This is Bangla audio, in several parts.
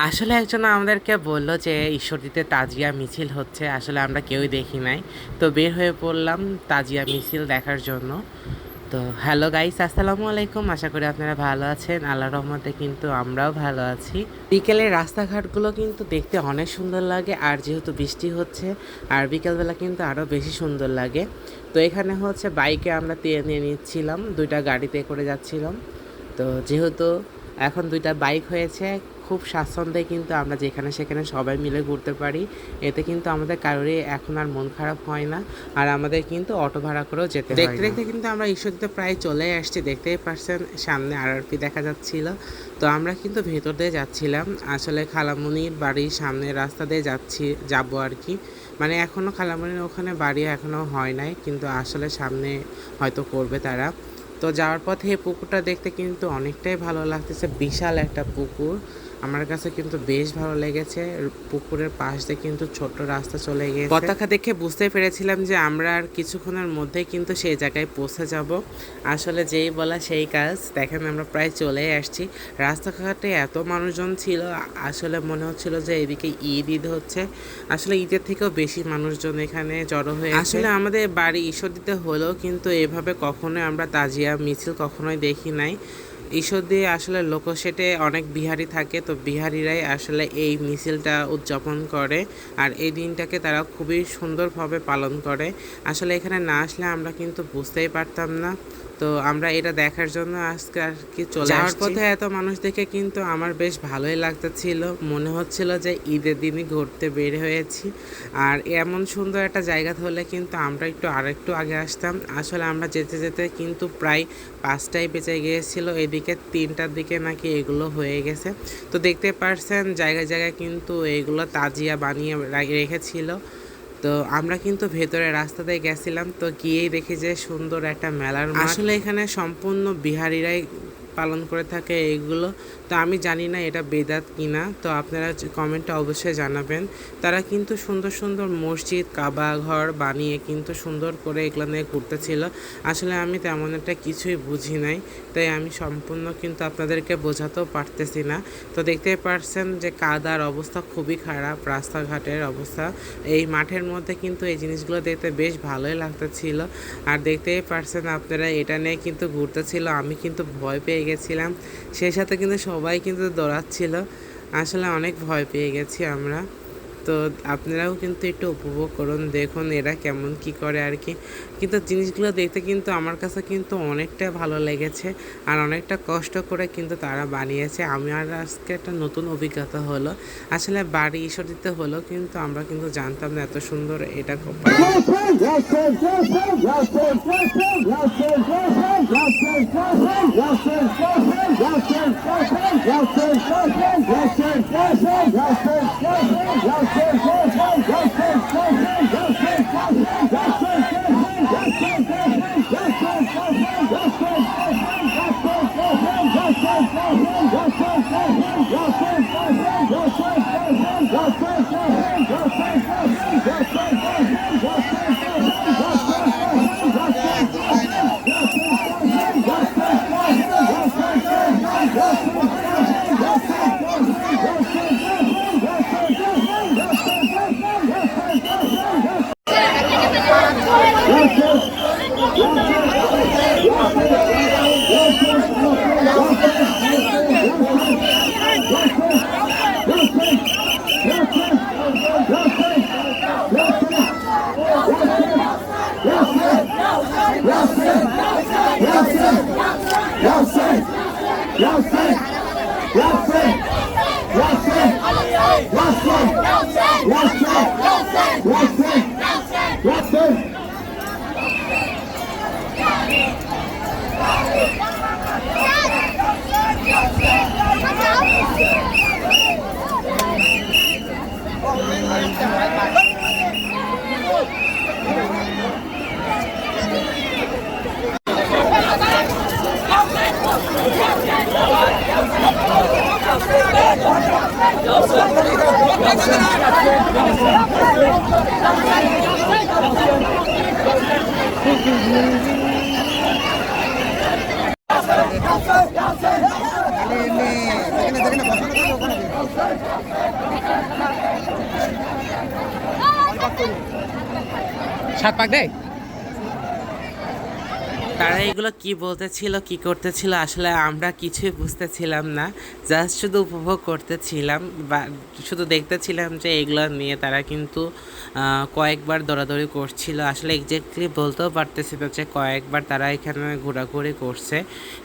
আসলে একজন আমাদেরকে বলল যে ঈশ্বরদীতে তাজিয়া মিছিল হচ্ছে। আসলে আমরা কেউই দেখি নাই। তো বের হয়ে পড়লাম তাজিয়া মিছিল দেখার জন্য। তো হ্যালো গাইস, আসসালামু আলাইকুম। আশা করি আপনারা ভালো আছেন। আল্লাহর রহমতে কিন্তু আমরাও ভালো আছি। বিকেলের রাস্তাঘাটগুলো কিন্তু দেখতে অনেক সুন্দর লাগে, আর যেহেতু বৃষ্টি হচ্ছে আর বিকেলবেলা কিন্তু আরও বেশি সুন্দর লাগে। তো এখানে হচ্ছে বাইকে আমরা নিয়ে নিচ্ছিলাম, দুইটা গাড়িতে করে যাচ্ছিলাম। তো যেহেতু এখন দুইটা বাইক হয়েছে, খুব স্বাচ্ছন্দ্যে কিন্তু আমরা যেখানে সেখানে সবাই মিলে ঘুরতে পারি। এতে কিন্তু আমাদের কারোরই এখন আর মন খারাপ হয় না, আর আমাদের কিন্তু অটো ভাড়া করেও যেতে হয়। দেখতে দেখতে কিন্তু আমরা ঈশ্বরদীতে প্রায় চলে আসছি। দেখতেই পারছেন সামনে আরআরপি দেখা যাচ্ছিল। তো আমরা কিন্তু ভেতর দিয়ে যাচ্ছিলাম, আসলে খালামণির বাড়ির সামনের রাস্তা দিয়ে যাবো আর কি। মানে এখনও খালামণির ওখানে বাড়ি এখনও হয় নাই, কিন্তু আসলে সামনে হয়তো করবে তারা। তো যাওয়ার পথে এই পুকুরটা দেখতে কিন্তু অনেকটাই ভালো লাগতেছে। বিশাল একটা পুকুর, আমার কাছে কিন্তু বেশ ভালো লেগেছে। পুকুরের পাশ দিয়ে কিন্তু ছোট্ট রাস্তা চলে গিয়েছে। পতাকা দেখে বুঝতে পেরেছিলাম যে আমরা আর কিছুক্ষণের মধ্যেই কিন্তু সেই জায়গায় পৌঁছে যাব। আসলে যেই বলা সেই কাজ। দেখেন আমরা প্রায় চলে আসছি। রাস্তাঘাটে এত মানুষজন ছিল, আসলে মনে হচ্ছিল যে এদিকে ঈদ হচ্ছে। আসলে ঈদের থেকেও বেশি মানুষজন এখানে জড়ো হয়ে। আসলে আমাদের বাড়ি ঈশ্বরদীতে হলেও কিন্তু এভাবে কখনোই আমরা তাজিয়া মিছিল কখনোই দেখি নাই। ঈশ্বরদী আসলে লোকসেটে অনেক বিহারি থাকে, তো বিহারিরাই আসলে এই মিছিলটা উদযাপন করে, আর এই দিনটাকে তারা খুবই সুন্দরভাবে পালন করে। আসলে এখানে না আসলে আমরা কিন্তু বুঝতেই পারতাম না। তো আমরা এটা দেখার জন্য আজকে আর কি চলে যাওয়ার পথে এত মানুষ দেখে কিন্তু আমার বেশ ভালোই লাগতেছিল। মনে হচ্ছিল যে ঈদের দিনই ঘুরতে বের হয়েছি। আর এমন সুন্দর একটা জায়গা হলে কিন্তু আমরা আরেকটু আগে আসতাম। আসলে আমরা যেতে যেতে কিন্তু প্রায় 5টাই বেজে গিয়েছিল। এদিকে 3টার দিকে নাকি এগুলো হয়ে গেছে। তো দেখতে পারছেন জায়গায় জায়গায় কিন্তু এগুলো তাজিয়া বানিয়ে রেখেছিল। তো আমরা কিন্তু ভেতরে রাস্তা দিয়ে গেছিলাম, তো গিয়েই দেখি যে সুন্দর একটা মেলার মাঠ। আসলে এখানে সম্পূর্ণ বিহারিরাই পালন করে থাকে এইগুলো। তো আমি জানি না এটা বেদাত কিনা, তো আপনারা কমেন্টে অবশ্যই জানাবেন। তারা কিন্তু সুন্দর সুন্দর মসজিদ, কাবা ঘর বানিয়ে কিন্তু সুন্দর করে এগুলো নিয়ে ঘুরতেছিল। আসলে আমি তেমন একটা কিছুই বুঝি নাই, তাই আমি সম্পূর্ণ কিন্তু আপনাদেরকে বোঝাতেও পারতেছি না। তো দেখতেই পারছেন যে কাদার অবস্থা খুবই খারাপ, রাস্তাঘাটের অবস্থা। এই মাঠের মধ্যে কিন্তু এই জিনিসগুলো দেখতে বেশ ভালোই লাগতেছিল। আর দেখতেই পারছেন আপনারা, এটা নিয়ে কিন্তু ঘুরতেছিল। আমি কিন্তু ভয় পেয়ে গেছিলাম, সেই সাথে কিন্তু সবাই কিন্তু দৌড়াচ্ছিল। আসলে অনেক ভয় পেয়ে গেছি আমরা। তো আপনারাও কিন্তু একটু উপভোগ করুন, দেখুন এরা কেমন কি করে আর কি। কিন্তু জিনিসগুলো দেখতে কিন্তু আমার কাছে কিন্তু অনেকটা ভালো লেগেছে, আর অনেকটা কষ্ট করে কিন্তু তারা বানিয়েছে। আমি আর আজকে একটা নতুন অভিজ্ঞতা হলো। আসলে বাড়ি ঈশ্বরদীতে হলো, কিন্তু আমরা কিন্তু জানতাম না এত সুন্দর এটা সাত পাক দেয়। তারা এগুলো কি বলতেছিল কি করতেছিল আসলে আমরা কিছুই বুঝতেছিলাম না, জাস্ট শুধু উপভোগ করতেছিলাম বা শুধু দেখতেছিলাম যে এগুলো নিয়ে তারা কিন্তু কয়েকবার দৌড়াদৌড়ি করছিল। আসলে এক্স্যাক্টলি বলতেও পারতেছি না যে কয়েকবার তারা এখানে ঘোরাঘুরি করছে।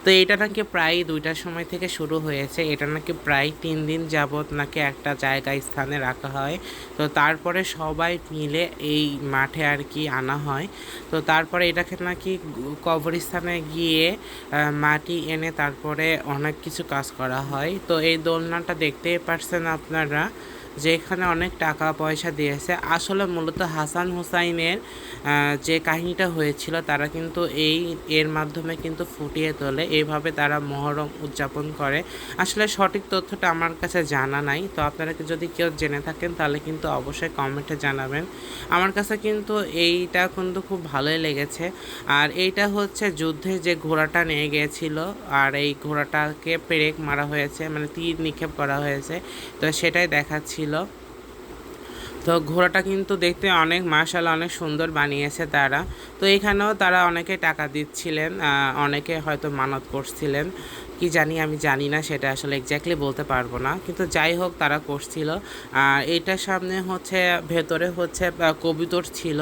তো এটা নাকি প্রায় 2টার সময় থেকে শুরু হয়েছে, এটা নাকি প্রায় 3 দিন যাবত নাকি একটা জায়গায় স্থানে রাখা হয়। তো তারপরে সবাই মিলে এই মাঠে আর কি আনা হয়। তো তারপরে এটাকে নাকি কবরস্থানে গিয়ে মাটি এনে তারপরে অনেক কিছু কাজ করা হয়। তো এই দোলনাটা দেখতেই পারছেন আপনারা যে এখানে অনেক টাকা পয়সা দিয়েছে। আসলে মূলত হাসান হুসাইনের যে কাহিনীটা হয়েছিল তারা কিন্তু এর মাধ্যমে কিন্তু ফুটিয়ে তোলে, এইভাবে তারা মহরম উদযাপন করে। আসলে সঠিক তথ্যটা আমার কাছে জানা নাই, তো আপনারা যদি কেউ জেনে থাকেন তাহলে কিন্তু অবশ্যই কমেন্টে জানাবেন। আমার কাছে কিন্তু এইটা কিন্তু খুব ভালোই লেগেছে। আর এইটা হচ্ছে যুদ্ধে যে ঘোড়াটা নিয়ে গিয়েছিল, আর এই ঘোড়াটাকে পেরেক মারা হয়েছে, মানে তীর নিক্ষেপ করা হয়েছে, তো সেটাই দেখাচ্ছিল। তো ঘোড়াটা কিন্তু দেখতে অনেক মাশাআল্লাহ অনেক সুন্দর বানিয়েছে তারা। তো এখানেও তারা অনেকে টাকা দিচ্ছিলেন, অনেকে হয়তো মানত করছিলেন, কি জানি আমি জানি না, সেটা আসলে এক্স্যাক্টলি বলতে পারবো না, কিন্তু যাই হোক তারা করছিল। আর এইটার সামনে হচ্ছে ভেতরে হচ্ছে কবুতর ছিল,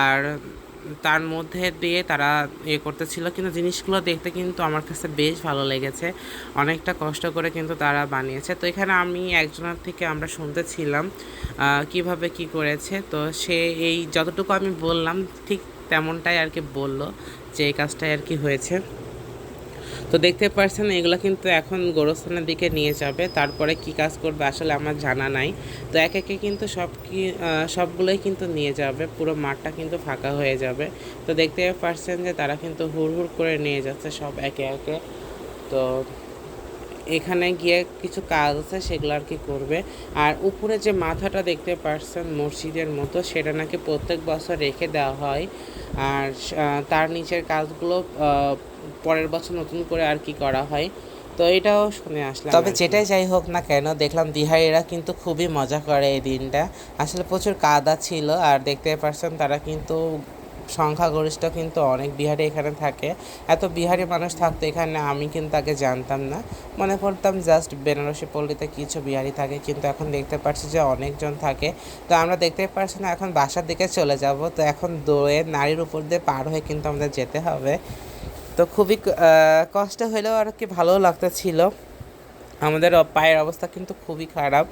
আর তার মধ্যে দিয়ে তারা করতেছিল, কিন্তু জিনিসগুলো দেখতে কিন্তু আমার কাছে বেশ ভালো লেগেছে। অনেকটা কষ্ট করে কিন্তু তারা বানিয়েছে। তো এখানে আমি একজনের থেকে আমরা শুনতেছিলাম কিভাবে কি করেছে। তো সে এই যতটুকু আমি বললাম ঠিক তেমনটাই আর কি বললো যে এই কাজটাই আর কি হয়েছে। তো দেখতে পাচ্ছেন এগুলো কিন্তু এখন গোরস্থানের দিকে নিয়ে যাবে, তারপরে কি কাজ করবে আসলে আমার জানা নাই। তো একে একে কিন্তু সবগুলোই কিন্তু নিয়ে যাবে, পুরো মাঠটা কিন্তু ফাঁকা হয়ে যাবে। তো দেখতে পাচ্ছেন যে তারা কিন্তু হুড় হুড় করে নিয়ে যাচ্ছে সব একে একে। তো এখানে গিয়ে কিছু কাজ আছে সেগুলো আর কি করবে। আর উপরে যে মাথাটা দেখতে পাচ্ছেন মসজিদের মতো, সেটা নাকি প্রত্যেক বছর রেখে দেওয়া হয়। আর তার নিচের কাজগুলো পরের বছর নতুন করে আর কি করা হয়। তো এটাও শুনে আসলাম। তবে যেটাই যাই হোক না কেন, দেখলাম বিহারিরা কিন্তু খুবই মজা করে এই দিনটা। আসলে প্রচুর কাদা ছিল, আর দেখতে পাচ্ছেন তারা কিন্তু সংখ্যাগরিষ্ঠ কিন্তু অনেক বিহারি এখানে থাকে। এত বিহারি মানুষ থাকতো এখানে আমি কিন্তু আগে জানতাম না, মনে করতাম জাস্ট বেনারসি পল্লীতে কিছু বিহারি থাকে, কিন্তু এখন দেখতে পাচ্ছি যে অনেকজন থাকে। তো আমরা দেখতে পাচ্ছি না, এখন বাসার দিকে চলে যাব। তো এখন দোয়ে নারীর উপর দিয়ে পার হয়ে কিন্তু আমাদের যেতে হবে। তো খুবই কষ্ট হলেও আর কি ভালোও লাগতেছিল। আমাদের পায়ের অবস্থা কিন্তু খুবই খারাপ,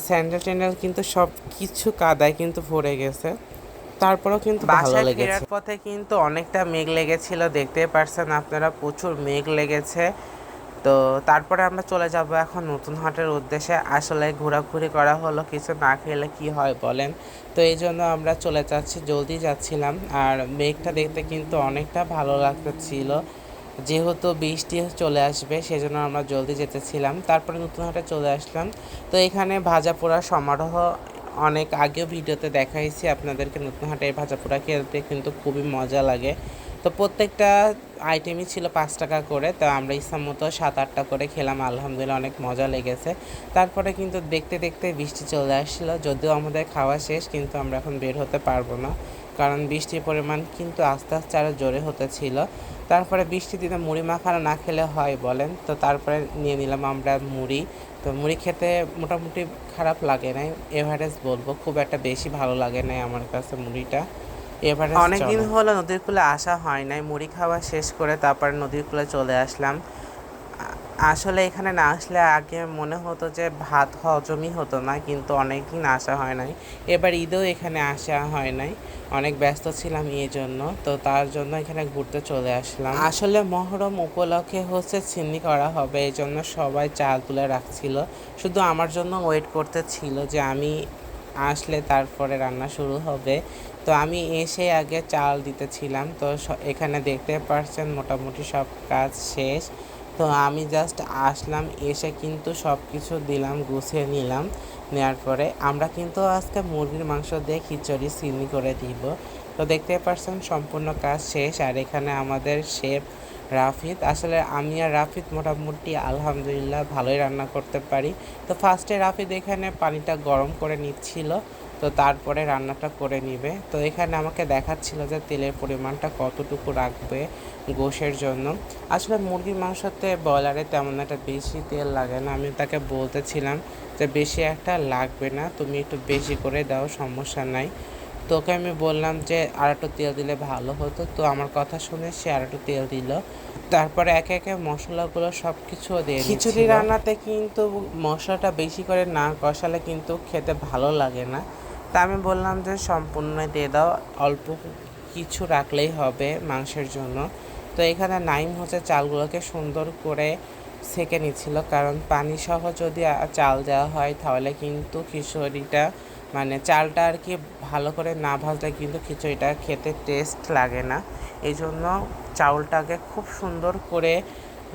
স্যান্ডেল ট্যান্ডেল কিন্তু সব কিছু কাদায় কিন্তু ভরে গেছে, তারপরেও কিন্তু ভালো লেগেছে। ফেরার পথে কিন্তু অনেকটা মেঘ লেগেছিল, দেখতে পারছেন আপনারা, প্রচুর মেঘ লেগেছে। তো তারপরে আমরা চলে যাব এখন নতুন হাটের উদ্দেশ্যে। আসলে ঘোরাঘুরি করা হলো, কিছু না খেলে কি হয় বলেন। তো এই জন্য আমরা চলে যাচ্ছি, জলদি যাচ্ছিলাম। আর মেঘটা দেখতে কিন্তু অনেকটা ভালো লাগতেছিল, যেহেতু বৃষ্টি চলে আসবে সেজন্য আমরা জলদি যেতেছিলাম। তারপরে নতুন হাটে চলে আসলাম। তো এখানে ভাজা পোড়া সমারোহ অনেক আগেও ভিডিওতে দেখাইছি আপনাদেরকে। নতুন হাটে ভাজা পোড়া খেতে কিন্তু খুবই মজা লাগে। তো প্রত্যেকটা আইটেমই ছিল 5 টাকা করে। তো আমরা ইচ্ছা মতো 7-8টা করে খেলাম, আলহামদুলিল্লাহ অনেক মজা লেগেছে। তারপরে কিন্তু দেখতে দেখতে বৃষ্টি চলে আসছিলো, যদিও আমাদের খাওয়া শেষ, কিন্তু আমরা এখন বের হতে পারবো না, কারণ বৃষ্টির পরিমাণ কিন্তু আস্তে আস্তে আরও জোরে হতেছিল। তারপরে বৃষ্টির দিনে মুড়ি মাখানো না খেলে হয় বলেন। তো তারপরে নিয়ে নিলাম আমরা মুড়ি। তো মুড়ি খেতে মোটামুটি খারাপ লাগে নাই, এভারেজ বলবো, খুব একটা বেশি ভালো লাগে নাই আমার কাছে মুড়িটা, এভারেজ। অনেকদিন হলো নদীর কূলে আসা হয় নাই, মুড়ি খাওয়া শেষ করে তারপর নদীর কূলে চলে আসলাম। আসলে এখানে না আসলে আগে মনে হতো যে ভাত হজমই হতো না, কিন্তু অনেক দিন আসা হয় নাই। এবার ঈদেও এখানে আসা হয় নাই, অনেক ব্যস্ত ছিলাম এই জন্য। তো তার জন্য এখানে ঘুরতে চলে আসলাম। আসলে মহরম উপলক্ষে হচ্ছে সিন্নি করা হবে, এই জন্য সবাই চাল তুলে রাখছিল, শুধু আমার জন্য ওয়েট করতে ছিল যে আমি আসলে তারপরে রান্না শুরু হবে। তো আমি এসে আগে চাল দিতেছিলাম। তো এখানে দেখতে পাচ্ছেন মোটামুটি সব কাজ শেষ। তো আমি জাস্ট আসলাম, এসে কিন্তু সব কিছু দিলাম, গুছিয়ে নিলাম। নেওয়ার পরে আমরা কিন্তু আজকে মুরগির মাংস দিয়ে খিচুড়ি সিন্নি করে দিব। তো দেখতে পাচ্ছেন সম্পূর্ণ কাজ শেষ। আর এখানে আমাদের শেফ রাফিদ, আসলে আমি আর রাফিদ মোটামুটি আলহামদুলিল্লাহ ভালোই রান্না করতে পারি। তো ফার্স্টে রাফিদ এখানে পানিটা গরম করে নিচ্ছিল, তো তারপরে রান্নাটা করে নিবে। তো এখানে আমাকে দেখাচ্ছিল যে তেলের পরিমাণটা কতটুকু রাখবে গোশের জন্য। আসলে মুরগির মাংসতে ব্রয়লারে তেমন একটা বেশি তেল লাগে না। আমি তাকে বলতেছিলাম যে বেশি একটা লাগবে না, তুমি একটু বেশি করে দাও, সমস্যা নাই। তো ওকে আমি বললাম যে আর একটু তেল দিলে ভালো হতো। তো আমার কথা শুনে সে আর একটু তেল দিল। তারপরে একে একে মশলাগুলো সব কিছুও দিয়ে খিচুড়ি রান্নাতে কিন্তু মশলাটা বেশি করে না কষালে কিন্তু খেতে ভালো লাগে না। তা আমি বললাম যে সম্পূর্ণ দিয়ে দাও, অল্প কিছু রাখলেই হবে মাংসের জন্য। তো এখানে নাইম হচ্ছে চালগুলোকে সুন্দর করে সেঁকে নিচ্ছিল, কারণ পানি সহ যদি চাল দেওয়া হয় তাহলে কিন্তু খিচুড়িটা মানে চালটা আর কি ভালো করে না ভাজলে কিন্তু খিচুড়িটা খেতে টেস্ট লাগে না। এই জন্য চাউলটাকে খুব সুন্দর করে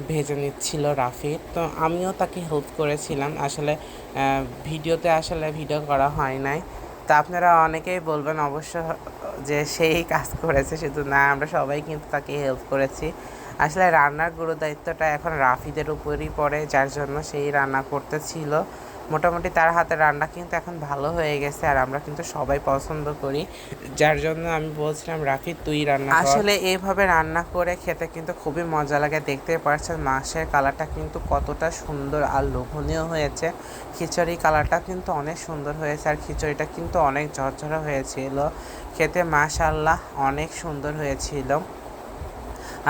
ভেজে নিচ্ছিল রাফি। তো আমিও তাকে হেল্প করেছিলাম। আসলে ভিডিওতে ভিডিও করা হয় নাই। তা আপনারা অনেকেই বলবেন অবশ্য যে সেই কাজ করেছে, শুধু না, আমরা সবাই কিন্তু তাকে হেল্প করেছি। আসলে রান্নার গুরু দায়িত্বটা এখন রাফিদের উপরই পড়ে, যার জন্য সেই রান্না করতেছিল। মোটামুটি তার হাতের রান্না কিন্তু এখন ভালো হয়ে গেছে, আর আমরা কিন্তু সবাই পছন্দ করি, যার জন্য আমি বলছিলাম রাফি তুই রান্না কর। আসলে এইভাবে রান্না করে খেতে কিন্তু খুবই মজা লাগে। দেখতেই পাচ্ছেন মাংসের কালারটা কিন্তু কতটা সুন্দর আর লোভনীয় হয়েছে। খিচুড়ি কালারটা কিন্তু অনেক সুন্দর হয়েছে, আর খিচুড়িটা কিন্তু অনেক ঝরঝরা হয়েছিল। খেতে মাশাআল্লাহ অনেক সুন্দর হয়েছিল।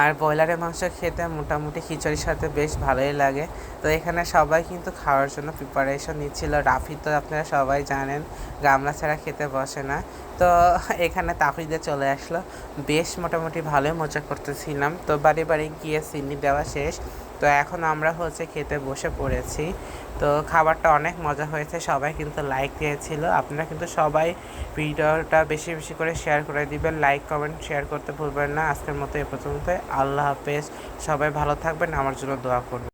আর ব্রয়লারের মাংস খেতে মোটামুটি খিচুড়ির সাথে বেশ ভালোই লাগে। তো এখানে সবাই কিন্তু খাওয়ার জন্য প্রিপারেশন নিচ্ছিল। রাফি তো আপনারা সবাই জানেন গামলা ছাড়া খেতে বসে না। তো এখানে তাহিদে চলে আসলো। বেশ মোটামুটি ভালোই মজা করতেছিলাম। তো বাড়ি বাড়ি গিয়ে চিনি দেওয়া শেষ। তো এখন আমরা হচ্ছে খেতে বসে পড়েছি। তো খাবারটা অনেক মজা হয়েছে, সবাই কিন্তু লাইক দিয়েছিল। আপনারা কিন্তু সবাই ভিডিওটা বেশি বেশি করে শেয়ার করে দিবেন, লাইক কমেন্ট শেয়ার করতে ভুলবেন না। আজকের মতো এ পর্যন্ত, আল্লাহ হাফেজ। সবাই ভালো থাকবেন, আমার জন্য দোয়া করবেন।